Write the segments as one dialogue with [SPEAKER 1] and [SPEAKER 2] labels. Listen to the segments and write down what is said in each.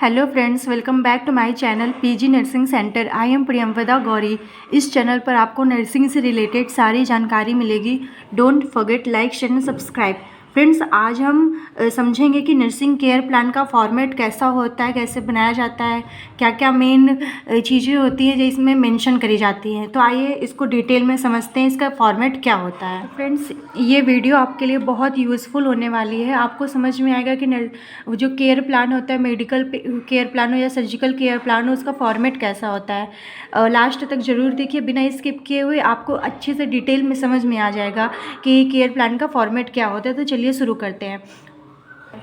[SPEAKER 1] Hello friends, welcome back to my channel PG nursing centre. I am Priyamvada Gauri. इस channel पर आपको nursing से related सारी जानकारी मिलेगी। Don't forget like share and subscribe. Friends, आज हम समझेंगे कि नर्सिंग केयर प्लान का फॉर्मेट कैसा होता है, कैसे बनाया जाता है, क्या क्या मेन चीज़ें होती हैं जो इसमें मेंशन करी जाती हैं। तो आइए इसको डिटेल में समझते हैं, इसका फॉर्मेट क्या होता है। फ्रेंड्स, ये वीडियो आपके लिए बहुत यूज़फुल होने वाली है। आपको समझ में आएगा कि जो केयर प्लान होता है, मेडिकल केयर प्लान हो या सर्जिकल केयर प्लान हो, उसका फॉर्मेट कैसा होता है। लास्ट तक ज़रूर देखिए, बिना स्किप किए हुए आपको अच्छे से डिटेल में समझ में आ जाएगा कि केयर प्लान का फॉर्मेट क्या होता है। तो चलिए शुरू करते हैं।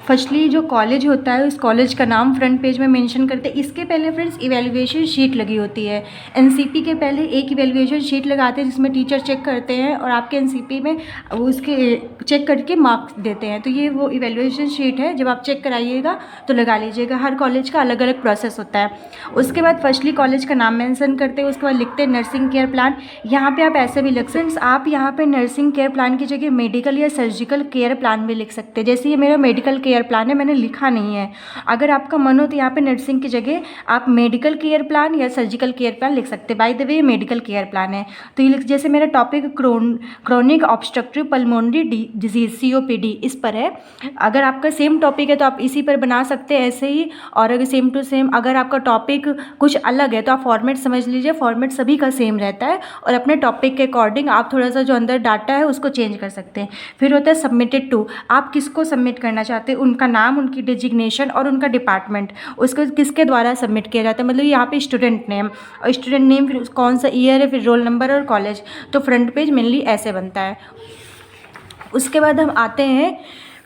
[SPEAKER 1] फर्स्टली जो कॉलेज होता है, उस कॉलेज का नाम फ्रंट पेज में मेंशन करते हैं। इसके पहले फ्रेंड्स इवैल्यूएशन शीट लगी होती है। एनसीपी के पहले एक इवैल्यूएशन शीट लगाते हैं जिसमें टीचर चेक करते हैं और आपके एनसीपी में उसके चेक करके मार्क्स देते हैं। तो ये वो इवैल्यूएशन शीट है, जब आप चेक कराइएगा तो लगा लीजिएगा। हर कॉलेज का अलग अलग प्रोसेस होता है। उसके बाद फर्स्टली कॉलेज का नाम मेंशन करते हैं, उसके बाद लिखते हैं नर्सिंग केयर प्लान। यहाँ पे आप ऐसे भी लिख फ्रेंड्स, आप यहाँ पे नर्सिंग केयर प्लान की जगह मेडिकल या सर्जिकल केयर प्लान भी लिख सकते हैं। जैसे ये मेरा मेडिकल केयर प्लान है, मैंने लिखा नहीं है। अगर आपका मन हो तो यहाँ पे नर्सिंग की जगह आप मेडिकल केयर प्लान या सर्जिकल केयर प्लान लिख सकते हैं। By the way medical care plan है तो ये जैसे मेरा topic chronic obstructive pulmonary disease COPD इस पर है। अगर आपका सेम टॉपिक है तो आप इसी पर बना सकते हैं ऐसे ही। और अगर सेम टू सेम अगर आपका टॉपिक कुछ अलग है तो आप फॉर्मेट समझ लीजिए। फॉर्मेट सभी का सेम रहता है और अपने टॉपिक के अकॉर्डिंग आप थोड़ा सा जो अंदर डाटा है उसको चेंज कर सकते हैं। फिर होता है सबमिटेड टू। आप किसको सबमिट करना चाहते हैं, उनका नाम, उनकी डिजिग्नेशन और उनका डिपार्टमेंट, उसको किसके द्वारा सबमिट किया जाता है। मतलब यहाँ पे स्टूडेंट नेम और स्टूडेंट नेम, फिर कौन सा ईयर है, फिर रोल नंबर और कॉलेज। तो फ्रंट पेज मेनली ऐसे बनता है। उसके बाद हम आते हैं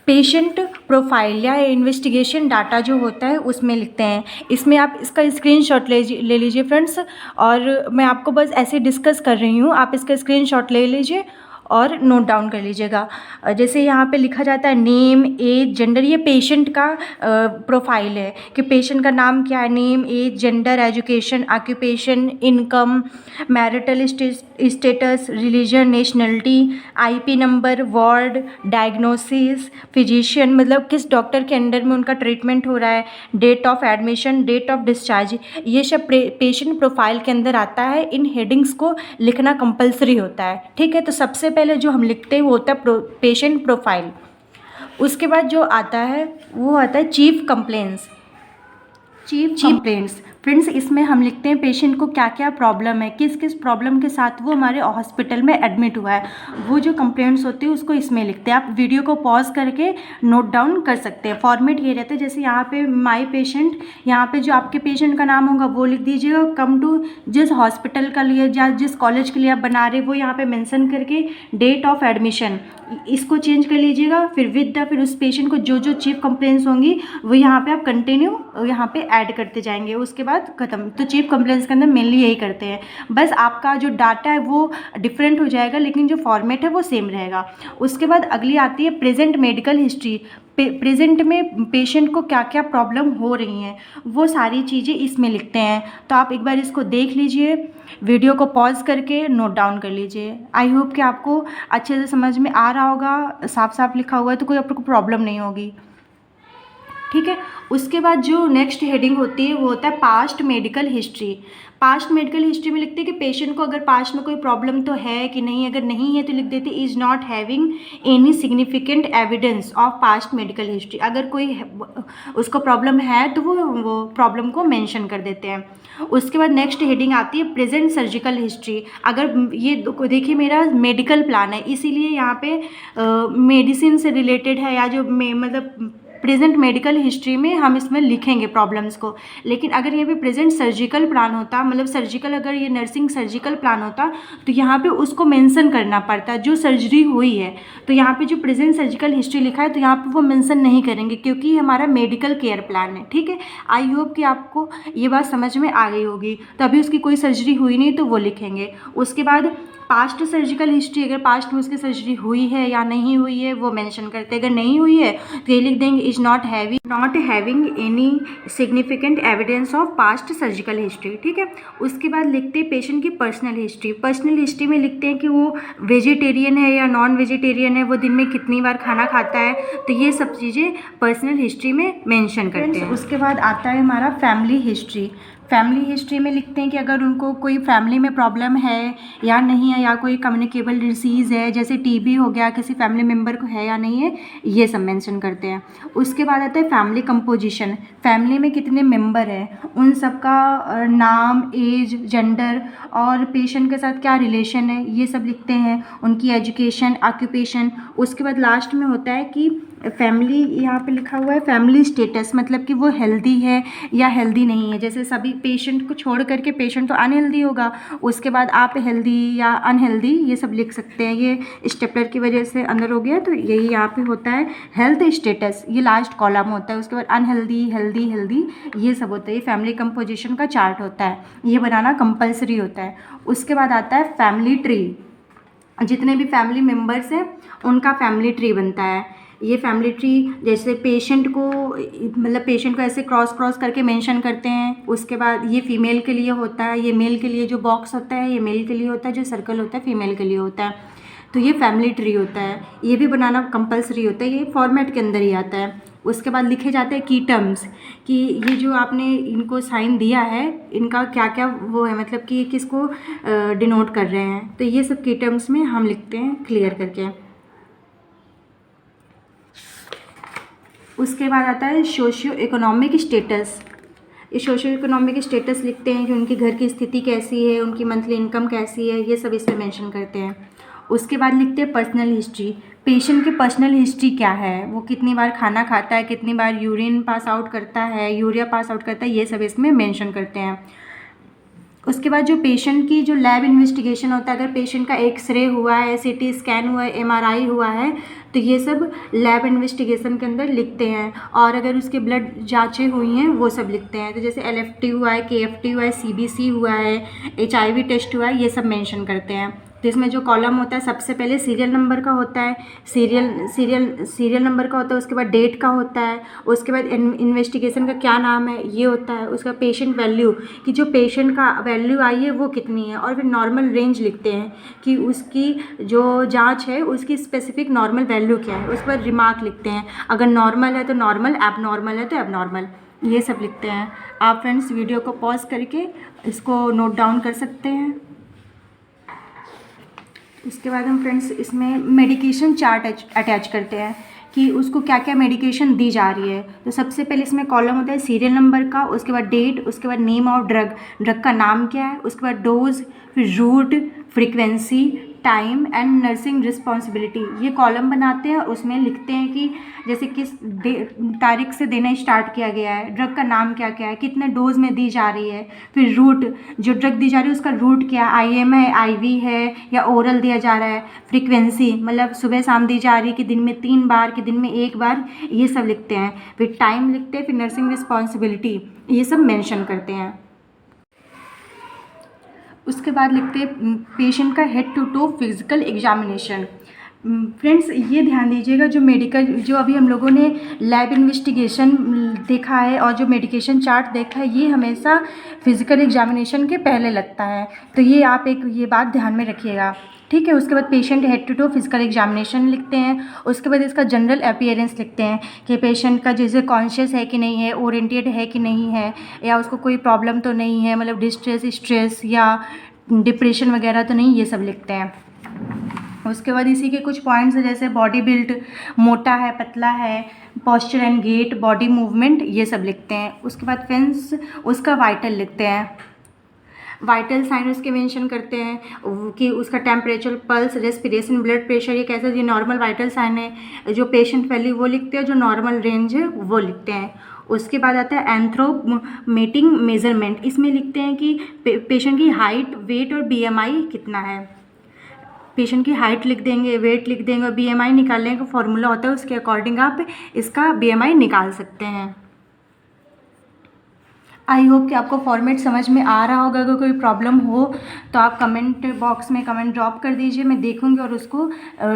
[SPEAKER 1] पेशेंट प्रोफाइल या इन्वेस्टिगेशन डाटा जो होता है उसमें लिखते हैं। इसमें आप इसका स्क्रीनशॉट ले लीजिए फ्रेंड्स। और मैं आपको बस ऐसे डिस्कस कर रही हूँ, आप इसका स्क्रीनशॉट ले लीजिए और नोट डाउन कर लीजिएगा। जैसे यहाँ पे लिखा जाता है नेम, एज, जेंडर। ये पेशेंट का प्रोफाइल है कि पेशेंट का नाम क्या है, name, age, gender, education, occupation, income, marital status, religion, nationality, IP number, ward, diagnosis, physician मतलब किस डॉक्टर के अंडर में उनका ट्रीटमेंट हो रहा है, date of admission, date of discharge. ये सब पेशेंट प्रोफाइल के अंदर आता है। इन हेडिंग्स को लिखना कंपलसरी होता है, ठीक है। तो सबसे पहले जो हम लिखते हैं वो होता है पेशेंट प्रोफाइल। उसके बाद जो आता है वो आता है चीफ कंप्लेंट्स। फ्रेंड्स, इसमें हम लिखते हैं पेशेंट को क्या क्या प्रॉब्लम है, किस किस प्रॉब्लम के साथ वो हमारे हॉस्पिटल में एडमिट हुआ है। वो जो कंप्लेंट्स होती है उसको इसमें लिखते हैं। आप वीडियो को पॉज करके नोट डाउन कर सकते हैं। फॉर्मेट ये रहता है, जैसे यहाँ पे माय पेशेंट, यहाँ पे जो आपके पेशेंट का नाम होगा वो लिख दीजिएगा। कम टू जिस हॉस्पिटल का लिए या जिस कॉलेज के लिए आप बना रहे वो यहाँ पे मेंशन करके डेट ऑफ एडमिशन इसको चेंज कर लीजिएगा। फिर उस पेशेंट को जो जो चीफ कंप्लेंट्स होंगी वो यहाँ पे आप कंटिन्यू यहाँ पे ऐड करते जाएंगे। उसके बाद खत्म। तो चीफ कंप्लेंट्स के अंदर मेनली यही करते हैं। बस आपका जो डाटा है वो डिफरेंट हो जाएगा लेकिन जो फॉर्मेट है वो सेम रहेगा। उसके बाद अगली आती है प्रेजेंट मेडिकल हिस्ट्री। प्रेजेंट में पेशेंट को क्या क्या प्रॉब्लम हो रही हैं वो सारी चीज़ें इसमें लिखते हैं। तो आप एक बार इसको देख लीजिए, वीडियो को पॉज करके नोट डाउन कर लीजिए। आई होप कि आपको अच्छे से समझ में आ रहा होगा, साफ साफ लिखा हुआ है तो कोई आपको प्रॉब्लम नहीं होगी, ठीक है। उसके बाद जो नेक्स्ट हेडिंग होती है वो होता है past medical history. Past medical history में लिखते हैं कि पेशेंट को अगर पास्ट में कोई प्रॉब्लम तो है कि नहीं। अगर नहीं है तो लिख देते is not having any significant evidence of past medical history. अगर कोई उसको प्रॉब्लम है तो वो प्रॉब्लम को मेंशन कर देते हैं। उसके बाद नेक्स्ट हेडिंग आती है प्रेजेंट सर्जिकल हिस्ट्री। अगर ये देखिए मेरा मेडिकल प्लान है इसीलिए यहाँ पे मेडिसिन से रिलेटेड है या जो मतलब प्रेजेंट मेडिकल हिस्ट्री में हम इसमें लिखेंगे प्रॉब्लम्स को। लेकिन अगर ये भी प्रेजेंट सर्जिकल प्लान होता, मतलब सर्जिकल, अगर ये नर्सिंग सर्जिकल प्लान होता तो यहाँ पे उसको मेंशन करना पड़ता जो सर्जरी हुई है। तो यहाँ पे जो प्रेजेंट सर्जिकल हिस्ट्री लिखा है तो यहाँ पे वो मेंशन नहीं करेंगे क्योंकि ये हमारा मेडिकल केयर प्लान है, ठीक है। आई होप कि आपको ये बात समझ में आ गई होगी। तो अभी उसकी कोई सर्जरी हुई नहीं तो वो लिखेंगे। उसके बाद पास्ट सर्जिकल हिस्ट्री, अगर पास्ट में उसकी सर्जरी हुई है या नहीं हुई है वो मेंशन करते हैं। अगर नहीं हुई है तो ये लिख देंगे is not having any significant evidence of past surgical history. ठीक है, उसके बाद लिखते हैं पेशेंट की पर्सनल हिस्ट्री। पर्सनल हिस्ट्री में लिखते हैं कि वो वेजिटेरियन है या नॉन वेजिटेरियन है, वो दिन में कितनी बार खाना खाता है, तो ये सब चीज़ें पर्सनल हिस्ट्री में मेंशन करते हैं। उसके बाद आता है हमारा फैमिली हिस्ट्री। फैमिली हिस्ट्री में लिखते हैं कि अगर उनको कोई फैमिली में प्रॉब्लम है या नहीं है, या कोई कम्युनिकेबल डिसीज़ है जैसे टीबी हो गया, किसी फैमिली मेम्बर को है या नहीं है, ये सब मेंशन करते हैं। उसके बाद आता है फैमिली कंपोजिशन। फैमिली में कितने मेंबर हैं, उन सब का नाम, एज, जेंडर और पेशेंट के साथ क्या रिलेशन है, ये सब लिखते हैं। उनकी एजुकेशन, ऑक्यूपेशन। उसके बाद लास्ट में होता है कि फैमिली, यहाँ पे लिखा हुआ है फैमिली स्टेटस, मतलब कि वो हेल्दी है या हेल्दी नहीं है। जैसे सभी पेशेंट को छोड़ करके पेशेंट तो अनहेल्दी होगा, उसके बाद आप हेल्दी या अनहेल्दी ये सब लिख सकते हैं। ये स्टेपलर की वजह से अंदर हो गया, तो यही यहाँ पे होता है हेल्थ स्टेटस, ये लास्ट कॉलम होता है। उसके बाद अनहेल्दी, हेल्दी, हेल्दी, ये सब होता है। ये फैमिली कंपोजिशन का चार्ट होता है, ये बनाना कंपलसरी होता है। उसके बाद आता है फैमिली ट्री। जितने भी फैमिली मेम्बर्स हैं उनका फैमिली ट्री बनता है। ये फैमिली ट्री जैसे पेशेंट को, मतलब पेशेंट को ऐसे क्रॉस करके मेंशन करते हैं। उसके बाद ये फीमेल के लिए होता है, ये मेल के लिए जो बॉक्स होता है ये मेल के लिए होता है, जो सर्कल होता है फीमेल के लिए होता है। तो ये फैमिली ट्री होता है, ये भी बनाना कंपलसरी होता है, ये फॉर्मेट के अंदर ही आता है। उसके बाद लिखे जाते हैं की टर्म्स, कि ये जो आपने इनको साइन दिया है इनका क्या क्या वो है, मतलब कि किसको डिनोट कर रहे हैं, तो ये सब की टर्म्स में हम लिखते हैं क्लियर करके। उसके बाद आता है सोशियो इकोनॉमिक स्टेटस। ये सोशियो इकोनॉमिक स्टेटस लिखते हैं कि उनके घर की स्थिति कैसी है, उनकी मंथली इनकम कैसी है, ये सब इसमें मेंशन करते हैं। उसके बाद लिखते हैं पर्सनल हिस्ट्री। पेशेंट की पर्सनल हिस्ट्री क्या है, वो कितनी बार खाना खाता है, कितनी बार यूरिन पास आउट करता है, यूरिया पास आउट करता है, ये सब इसमें मेंशन करते हैं। उसके बाद जो पेशेंट की जो लैब इन्वेस्टिगेशन होता है, अगर पेशेंट का एक्सरे हुआ है, सीटी स्कैन हुआ है, एमआरआई हुआ है, तो ये सब लैब इन्वेस्टिगेशन के अंदर लिखते हैं। और अगर उसके ब्लड जांचें हुई हैं वो सब लिखते हैं। तो जैसे एलएफटी हुआ है, केएफटी हुआ है, सीबीसी हुआ है, एचआईवी टेस्ट हुआ है, ये सब मेंशन करते हैं। तो इसमें जो कॉलम होता है सबसे पहले सीरियल नंबर का होता है, सीरियल नंबर का होता है। उसके बाद डेट का होता है। उसके बाद इन्वेस्टिगेशन का क्या नाम है ये होता है। उसका पेशेंट वैल्यू, कि जो पेशेंट का वैल्यू आई है वो कितनी है। और फिर नॉर्मल रेंज लिखते हैं कि उसकी जो जांच है उसकी स्पेसिफिक नॉर्मल वैल्यू क्या है। उस पर रिमार्क लिखते हैं, अगर नॉर्मल है तो नॉर्मल, एबनॉर्मल है तो एबनॉर्मल, ये सब लिखते हैं। आप फ्रेंड्स वीडियो को पॉज करके इसको नोट डाउन कर सकते हैं। उसके बाद हम फ्रेंड्स इसमें मेडिकेशन चार्ट अटैच करते हैं कि उसको क्या क्या मेडिकेशन दी जा रही है। तो सबसे पहले इसमें कॉलम होता है सीरियल नंबर का, उसके बाद डेट, उसके बाद नेम ऑफ ड्रग का नाम क्या है, उसके बाद डोज, फिर route, frequency, time and nursing responsibility, ये कॉलम बनाते हैं और उसमें लिखते हैं कि जैसे किस तारीख से देना स्टार्ट किया गया है, ड्रग का नाम क्या क्या है, कितने डोज में दी जा रही है, फिर रूट, जो ड्रग दी जा रही है उसका रूट क्या, आईएम है, आईवी है या ओरल दिया जा रहा है, फ्रीक्वेंसी मतलब सुबह शाम दी जा रही है कि दिन में 3 बार कि दिन में 1 बार, ये सब लिखते हैं। फिर टाइम लिखते हैं, फिर नर्सिंग रिस्पॉन्सिबिलिटी, ये सब मेंशन करते हैं। उसके बाद लिखते हैं पेशेंट का head to toe physical examination. Friends ये ध्यान दीजिएगा, जो मेडिकल, जो अभी हम लोगों ने लैब इन्वेस्टिगेशन देखा है और जो मेडिकेशन चार्ट देखा है, ये हमेशा फिजिकल एग्जामिनेशन के पहले लगता है। तो ये आप एक ये बात ध्यान में रखिएगा, ठीक है। उसके बाद patient head to toe physical examination लिखते हैं। उसके बाद इसका जनरल अपीयरेंस लिखते हैं कि पेशेंट का जैसे कॉन्शियस है कि नहीं है, ओरिएंटेड है कि नहीं है, या उसको कोई प्रॉब्लम तो नहीं है, मतलब डिस्ट्रेस, स्ट्रेस या डिप्रेशन वगैरह तो नहीं, ये सब लिखते हैं। उसके बाद इसी के कुछ पॉइंट्स जैसे बॉडी बिल्ड, मोटा है, पतला है, posture and gait, body movement, ये सब लिखते हैं। उसके बाद फ्रेंड्स उसका वाइटल लिखते हैं, वाइटल साइन उसके मेंशन करते हैं कि उसका temperature, pulse, respiration, blood pressure, ये कैसा, ये नॉर्मल वाइटल साइन है। जो पेशेंट वैल्यू वो लिखते हैं, जो नॉर्मल रेंज है वो लिखते हैं। उसके बाद आता है एंथ्रोपोमेटिक मेजरमेंट, इसमें लिखते हैं कि पेशेंट की हाइट, वेट और बीएमआई कितना है। पेशेंट की हाइट लिख देंगे, वेट लिख देंगे और बीएमआई निकालने का फॉर्मूला होता है, उसके अकॉर्डिंग आप इसका बीएमआई निकाल सकते हैं। आई होप कि आपको फॉर्मेट समझ में आ रहा होगा। अगर कोई प्रॉब्लम हो तो आप कमेंट बॉक्स में कमेंट ड्रॉप कर दीजिए, मैं देखूंगी और उसको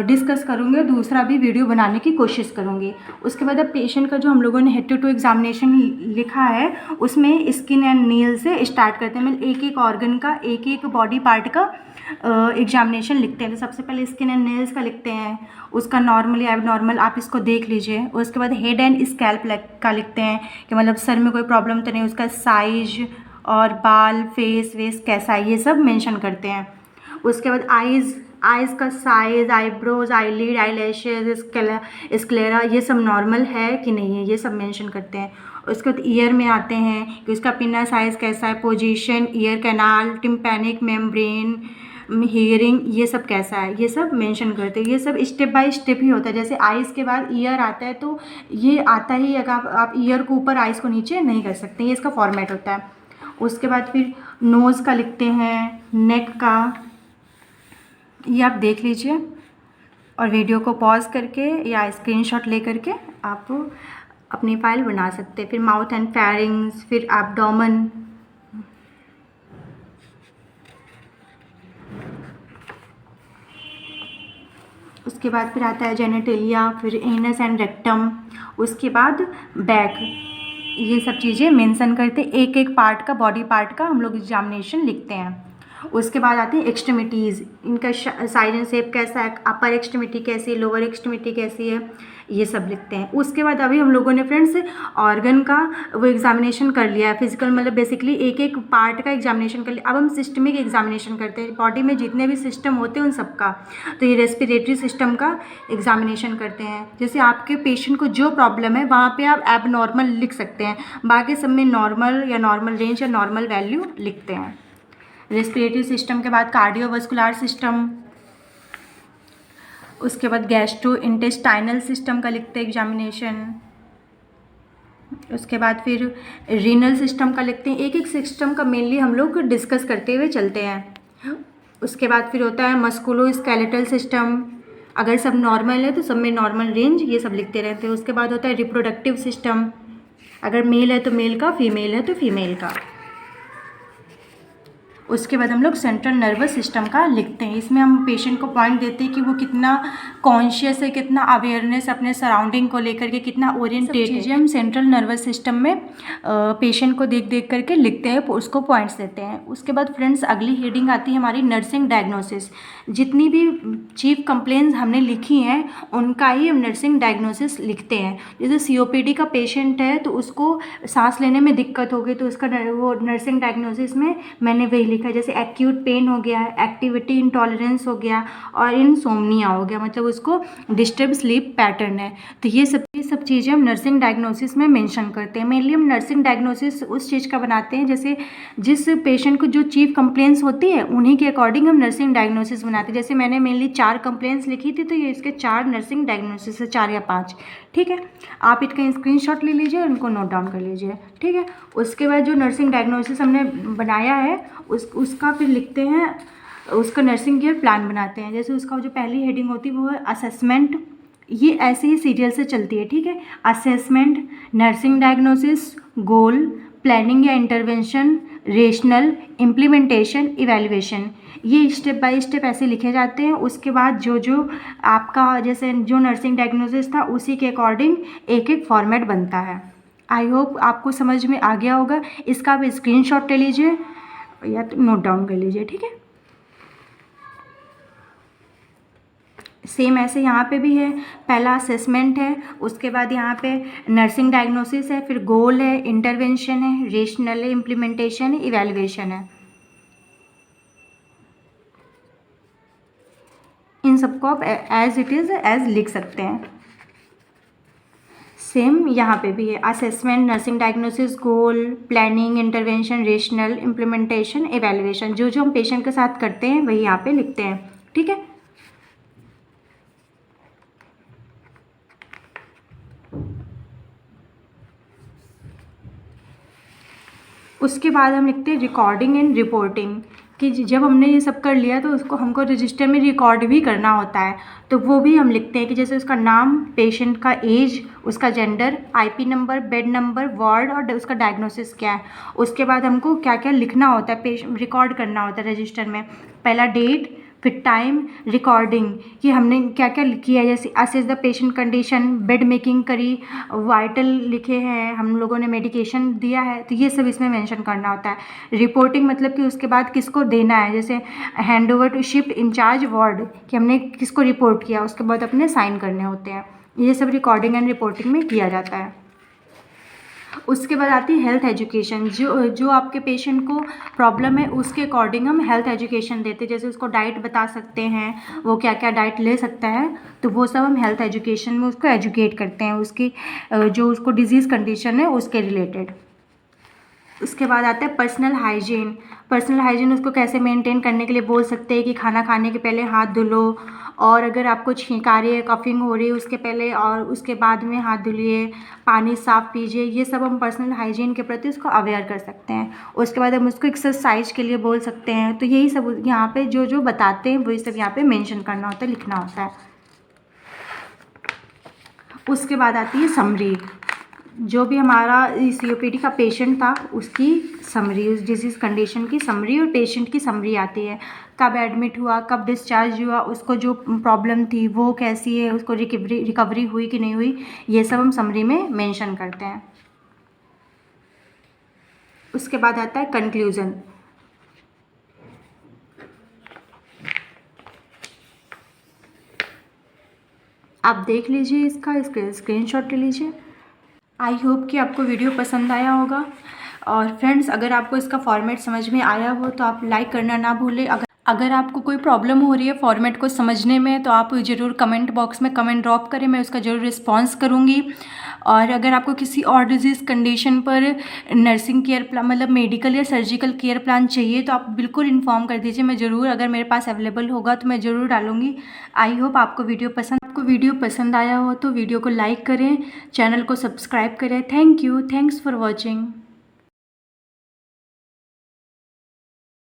[SPEAKER 1] डिस्कस करूंगी और दूसरा भी वीडियो बनाने की कोशिश करूंगी। उसके बाद अब पेशेंट का जो हम लोगों ने हेड टू एग्जामिनेशन लिखा है उसमें स्किन एंड नील से स्टार्ट करते हैं। मतलब एक एक ऑर्गन का, एक एक बॉडी पार्ट का एग्जामिनेशन लिखते हैं। तो सबसे पहले स्किन एंड नेल्स का लिखते हैं, उसका नॉर्मल या एबनॉर्मल आप इसको देख लीजिए। उसके बाद हेड एंड स्कैल्प का लिखते हैं कि मतलब सर में कोई प्रॉब्लम तो नहीं, उसका साइज और बाल, फेस वेस कैसा है, ये सब मेंशन करते हैं। उसके बाद आइज़ का साइज़, आईब्रोज, आईलिड, आईलैशेज, स्क्लेरा ये सब नॉर्मल है कि नहीं है, ये सब मेंशन करते हैं। उसके बाद ईयर में आते हैं कि उसका पिना साइज़ कैसा है, position, ear canal, tympanic membrane, hearing ये सब कैसा है, ये सब मेंशन करते हैं। ये सब स्टेप बाय स्टेप ही होता है। जैसे आइज़ के बाद ईयर आता है तो ये आता ही, अगर आप ईयर को ऊपर आइज़ को नीचे नहीं कर सकते, ये इसका फॉर्मेट होता है। उसके बाद फिर नोज़ का लिखते हैं, नेक का, ये आप देख लीजिए और वीडियो को पॉज करके या स्क्रीनशॉट ले करके आप अपनी फाइल बना सकते हैं। फिर माउथ एंड फेरिंग्स, फिर एब्डोमेन, उसके बाद फिर आता है जेनेटेलिया, फिर एनस एंड रेक्टम, उसके बाद बैक, ये सब चीज़ें मेंशन करते हैं। एक एक पार्ट का, बॉडी पार्ट का हम लोग एग्जामिनेशन लिखते हैं। उसके बाद आते हैं एक्सट्रीमिटीज़, इनका साइज एंड शेप कैसा है, अपर एक्सट्रीमिटी कैसी है, लोअर एक्सट्रीमिटी कैसी है, ये सब लिखते हैं। उसके बाद अभी हम लोगों ने फ्रेंड्स ऑर्गन का वो एग्जामिनेशन कर लिया है, फिजिकल मतलब बेसिकली एक एक पार्ट का एग्जामिनेशन कर लिया। अब हम सिस्टमिक एग्जामिनेशन करते हैं, बॉडी में जितने भी सिस्टम होते हैं उन सब का। तो ये रेस्पिरेटरी सिस्टम का एग्जामिनेशन करते हैं। जैसे आपके पेशेंट को जो प्रॉब्लम है वहाँ पे आप एब नॉर्मल लिख सकते हैं, बाकी सब में नॉर्मल या नॉर्मल रेंज या नॉर्मल वैल्यू लिखते हैं। रेस्पिरेटरी सिस्टम के बाद कार्डियोवास्कुलर सिस्टम, उसके बाद गैस्ट्रो इंटेस्टाइनल सिस्टम का लिखते हैं एग्जामिनेशन। उसके बाद फिर रीनल सिस्टम का लिखते हैं। एक एक सिस्टम का मेनली हम लोग डिस्कस करते हुए चलते हैं। उसके बाद फिर होता है मस्कुलो स्केलेटल सिस्टम, अगर सब नॉर्मल है तो सब में नॉर्मल रेंज ये सब लिखते रहते हैं। उसके बाद होता है रिप्रोडक्टिव सिस्टम, अगर मेल है तो मेल का, फीमेल है तो फीमेल का। उसके बाद हम लोग सेंट्रल नर्वस सिस्टम का लिखते हैं। इसमें हम पेशेंट को पॉइंट देते हैं कि वो कितना कॉन्शियस है, कितना अवेयरनेस अपने सराउंडिंग को लेकर के, कितना ओरिएंटेड है। हम सेंट्रल नर्वस सिस्टम में पेशेंट को देख देख करके लिखते हैं, उसको पॉइंट्स देते हैं। उसके बाद फ्रेंड्स अगली हेडिंग आती है हमारी नर्सिंग डायग्नोसिस। जितनी भी चीफ कंप्लेंट्स हमने लिखी हैं उनका ही हम नर्सिंग डायग्नोसिस लिखते हैं। जैसे COPD का पेशेंट है तो उसको सांस लेने में दिक्कत हो गई तो उसका वो नर्सिंग डायग्नोसिस में मैंने वही लिखा है। जैसे एक्यूट पेन हो गया, एक्टिविटी इंटॉलरेंस हो गया और इनसोम्निया हो गया, मतलब उसको डिस्टर्ब स्लीप पैटर्न है। तो ये सब चीज़ें हम नर्सिंग डायग्नोसिस में मेंशन करते हैं। मेनली हम नर्सिंग डायग्नोसिस उस चीज़ का बनाते हैं जैसे जिस पेशेंट को जो चीफ कंप्लेंट्स होती है उन्हीं के अकॉर्डिंग हम नर्सिंग डायग्नोसिस बनाते हैं। जैसे मैंने मेनली 4 कंप्लेंट्स लिखी थी तो ये इसके 4 नर्सिंग डायग्नोसिस है, 4 या 5। ठीक है, आप इसका स्क्रीनशॉट ले लीजिए और इनको नोट डाउन कर लीजिए। ठीक है, उसके बाद जो नर्सिंग डायग्नोसिस हमने बनाया है उसका फिर लिखते हैं, उसका नर्सिंग केयर प्लान बनाते हैं। जैसे उसका जो पहली हेडिंग होती है वो है असेसमेंट, ये ऐसे ही सीरियल से चलती है। ठीक है, assessment, nursing diagnosis, goal, planning या इंटरवेंशन, रेशनल, इम्प्लीमेंटेशन, इवैल्यूएशन, ये स्टेप बाय स्टेप ऐसे लिखे जाते हैं। उसके बाद जो जो आपका जैसे जो नर्सिंग डायग्नोसिस था उसी के अकॉर्डिंग एक एक फॉर्मेट बनता है। आई होप आपको समझ में आ गया होगा। इसका आप स्क्रीनशॉट ले लीजिए या तो नोट डाउन कर लीजिए। ठीक है, सेम ऐसे यहाँ पे भी है, पहला असेसमेंट है, उसके बाद यहाँ पे नर्सिंग डायग्नोसिस है, फिर गोल है, इंटरवेंशन है, रेशनल है, इम्प्लीमेंटेशन है, इवैल्यूएशन है। इन सबको आप एज इट इज़ एज लिख सकते हैं। सेम यहाँ पे भी है, assessment, nursing diagnosis, goal, planning, intervention, rationale, implementation, evaluation, जो जो हम पेशेंट के साथ करते हैं वही यहाँ पे लिखते हैं। ठीक है, उसके बाद हम लिखते हैं रिकॉर्डिंग एंड रिपोर्टिंग। कि जब हमने ये सब कर लिया तो उसको हमको रजिस्टर में रिकॉर्ड भी करना होता है। तो वो भी हम लिखते हैं कि जैसे उसका नाम, पेशेंट का एज, उसका gender, IP number, bed number, ward और उसका डायग्नोसिस क्या है। उसके बाद हमको क्या क्या लिखना होता है, रिकॉर्ड करना होता है रजिस्टर में। पहला डेट, फिर टाइम, रिकॉर्डिंग कि हमने क्या क्या किया है, जैसे assess the patient condition, bed making करी, वाइटल लिखे हैं, हम लोगों ने मेडिकेशन दिया है, तो ये सब इसमें मेंशन करना होता है। रिपोर्टिंग मतलब कि उसके बाद किसको देना है, जैसे hand over to shift incharge ward कि हमने किसको रिपोर्ट किया, उसके बाद अपने साइन करने होते हैं। ये सब रिकॉर्डिंग एंड रिपोर्टिंग में किया जाता है। उसके बाद आती है हेल्थ एजुकेशन। जो आपके पेशेंट को प्रॉब्लम है उसके अकॉर्डिंग हम हेल्थ एजुकेशन देते हैं, जैसे उसको डाइट बता सकते हैं, वो क्या क्या डाइट ले सकता है, तो वो सब हम हेल्थ एजुकेशन में उसको एजुकेट करते हैं, उसकी जो उसको डिजीज़ कंडीशन है उसके रिलेटेड। उसके बाद आता है पर्सनल हाइजीन। पर्सनल हाइजीन उसको कैसे मेंटेन करने के लिए बोल सकते हैं कि खाना खाने के पहले हाथ धो लो, और अगर आपको छींक आ रही है, कफिंग हो रही है, उसके पहले और उसके बाद में हाथ धुलिए, पानी साफ़ पीजिए। ये सब हम पर्सनल हाइजीन के प्रति उसको अवेयर कर सकते हैं। उसके बाद हम उसको एक्सरसाइज के लिए बोल सकते हैं। तो यही सब यहाँ पे जो जो बताते हैं वही सब यहाँ पे मेंशन करना होता है, लिखना होता है। उसके बाद आती है समरी। जो भी हमारा सीओपीडी का पेशेंट था उसकी समरी, उस डिजीज़ कंडीशन की समरी और पेशेंट की समरी आती है। कब एडमिट हुआ, कब डिस्चार्ज हुआ, उसको जो प्रॉब्लम थी वो कैसी है, उसको रिकवरी हुई कि नहीं हुई, ये सब हम समरी में मेंशन करते हैं। उसके बाद आता है कंक्लूज़न। आप देख लीजिए, इसका स्क्रीनशॉट ले लीजिए। आई होप कि आपको वीडियो पसंद आया होगा। और फ्रेंड्स, अगर आपको इसका फॉर्मेट समझ में आया हो तो आप लाइक करना ना भूलें। अगर आपको कोई प्रॉब्लम हो रही है फॉर्मेट को समझने में तो आप ज़रूर कमेंट बॉक्स में कमेंट ड्रॉप करें, मैं उसका ज़रूर रिस्पॉन्स करूँगी। और अगर आपको किसी और डिजीज़ कंडीशन पर नर्सिंग केयर प्लान मतलब मेडिकल या सर्जिकल केयर प्लान चाहिए तो आप बिल्कुल इन्फॉर्म कर दीजिए, मैं ज़रूर, अगर मेरे पास अवेलेबल होगा तो मैं ज़रूर डालूँगी। आई होप आपको वीडियो पसंद आया हो तो वीडियो को लाइक करें, चैनल को सब्सक्राइब करें। Thank you, thanks for watching.